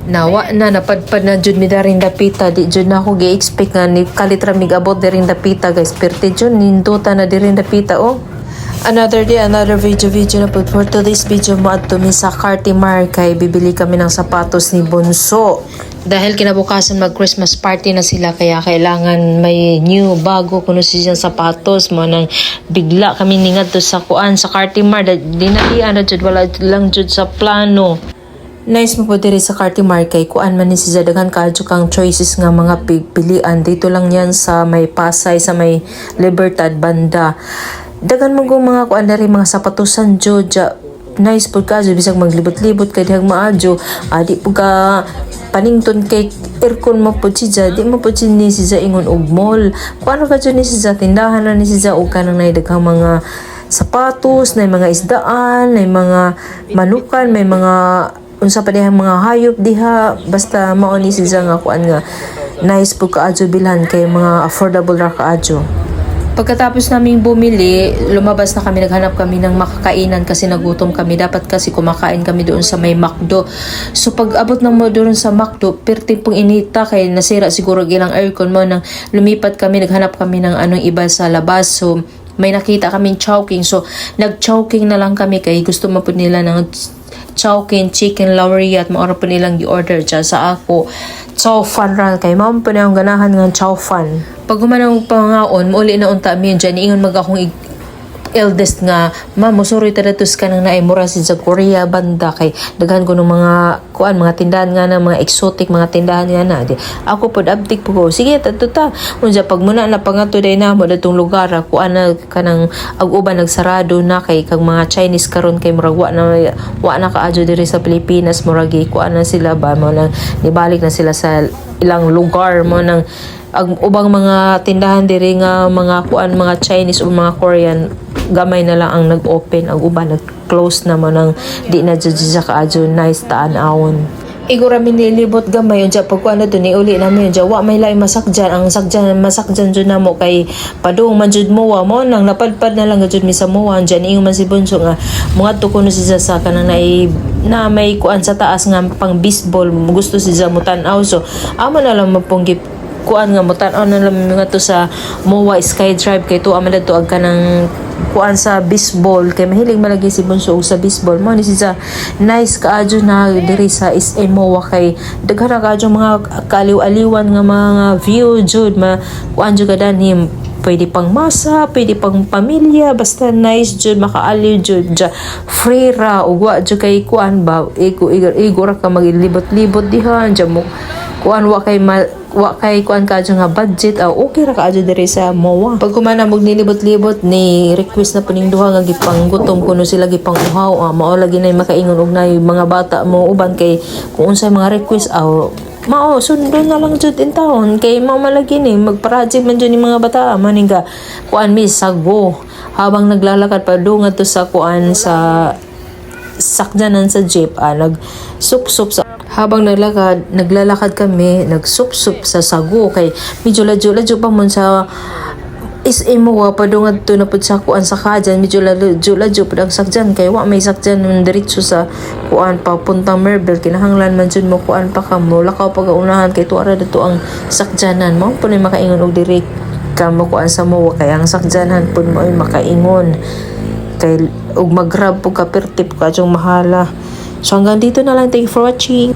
Nawa na napadpad na jud mi daring dapita, di jud na ako gi-expect nga ni kalitra mig abot daring dapita guys, perte jud ninduta na daring dapita oh. Another day, another video na po. For today's video mo at mi sa Cartimar kay bibili kami ng sapatos ni Bunso. Dahil kinabukasan mag-Christmas party na sila kaya kailangan may new bago kuno siyang sapatos mo nang bigla kami ningat to sa kuan sa Cartimar. Dinalian na jud wala lang jud sa plano. Nice mo po diri sa Cartimar kay kuan man ni si daghan kadyo kang choices nga mga pilian. Dito lang yan sa may Pasay, sa may Libertad banda. Daghan mo mga kuan diri mga sapatosan jud. Nice po kadyo bisag maglibot-libot kay dihang maadyo. Di po ka panington kay aircon mo po siya. Di mo po ni siya ingon og mall. Kuan kadyo ni siya tindahan na ni siya og kanang daghang mga sapatos, na mga isdaan, na mga manukan, may mga unsa pa dihang mga hayop diha, basta mao ni siya nga kuan nga nice po kaadyo bilhan kay mga affordable ra kaadyo. Pagkatapos naming bumili, lumabas na kami, naghanap kami ng makakainan kasi nagutom kami. Dapat kasi kumakain kami doon sa may McDo. So pag abot na mo doon sa McDo, perti pong inita kay nasira siguro ilang aircon mo. Nang lumipat kami, naghanap kami ng anong iba sa labas. So may nakita kaming chowking. So nag-chowking na lang kami kay gusto mo po nila ng chowking, chicken laureate, maura po nilang i-order dyan sa ako. Chow fan ra kay mao po na yung ganahan ng chow fan. Pag gumanang pangaon, muli na unta mi dyan, ingon mag akong eldest nga, ma'am, sorry tadatos ka nang naimura si sa Korea banda kay daghan ko ng mga kuan, mga tindahan nga na mga exotic, mga tindahan nga na. Di, ako pod abdik po ko, sige, tatuta. Unsa pag muna na pangato day na mo datong lugar, kuan na kanang ag-uban nagsarado na kay kag mga Chinese karon kay murag wa na kaadyo diri sa Pilipinas, murag kuan na sila ba mo lang nibalik na sila sa ilang lugar mo nang ubang mga tindahan diri nga mga kuan, mga Chinese o mga Korean gamay na lang ang nag-open, ang uban nag-close naman ng di na jud sa kaadyo nice taan-awon. Igura mi nilibot gamay yun dyan pagkuhan na doon uli namin yun dyan wa may lain masakdyan ang masakdyan dyan na mo kay padung man jud mowa mo nang napadpad na lang jud mi sa mowa dyan ingon man si Bunso nga mga tuko na siya sa kanang na may kuan sa taas nga pang baseball gusto siya mo tan-aw so amo na lang mapong kuan nga mo tan-aw na lang mga to sa mowa sky drive kay to amo na to ag kanang kuan sa baseball kay mahilig malagi si Bunso sa baseball mo ni siya nice kaadyo na diri sa SM mowa kay daghan kaadyo mga kaliw-aliwan nga mga view jud kuan jud kadanhim pwede pang masa, pwede pang pamilya, basta nice jud, makaaliw jud, free ra, ugwa jud kay kuan ba, igo ra ka maglibot-libot diha, dyan mo, kuan wa kay kuan ka nga budget, okay ra ka diri sa mowa. Pag kumana mog nilibot-libot ni request na puning duha nga gipang gutom kuno sila gipang uhaw, mao lagi na makaingon og na mga bata mo uban kay kung unsay mga request mao sundo na lang jud in taon kay mao malagi ni magproject man jud ni mga bata maninga kuan mi sago habang naglalakad pa dungat to sa kuan sa sakyanan sa jeep nagsup-sup sa habang naglalakad kami nagsup-sup sa sago kay medyo ladyo pa mon sa imo padungat to na pud sa kuan sa kadyan medyo ladyo pud ang sakyan kay wa may sakyan man diretso sa kuan papuntang Merbel kinahanglan man jud mo kuan pa ka mo lakaw pag-unahan kay tuara dito ang sakyanan mo pud makaingon og diri ka mo kuan sa mo kay ang sakyanan pud mo ay makaingon kay og mag-grab pud ka pertip ka jung mahala. So hanggang dito na lang, thank you for watching.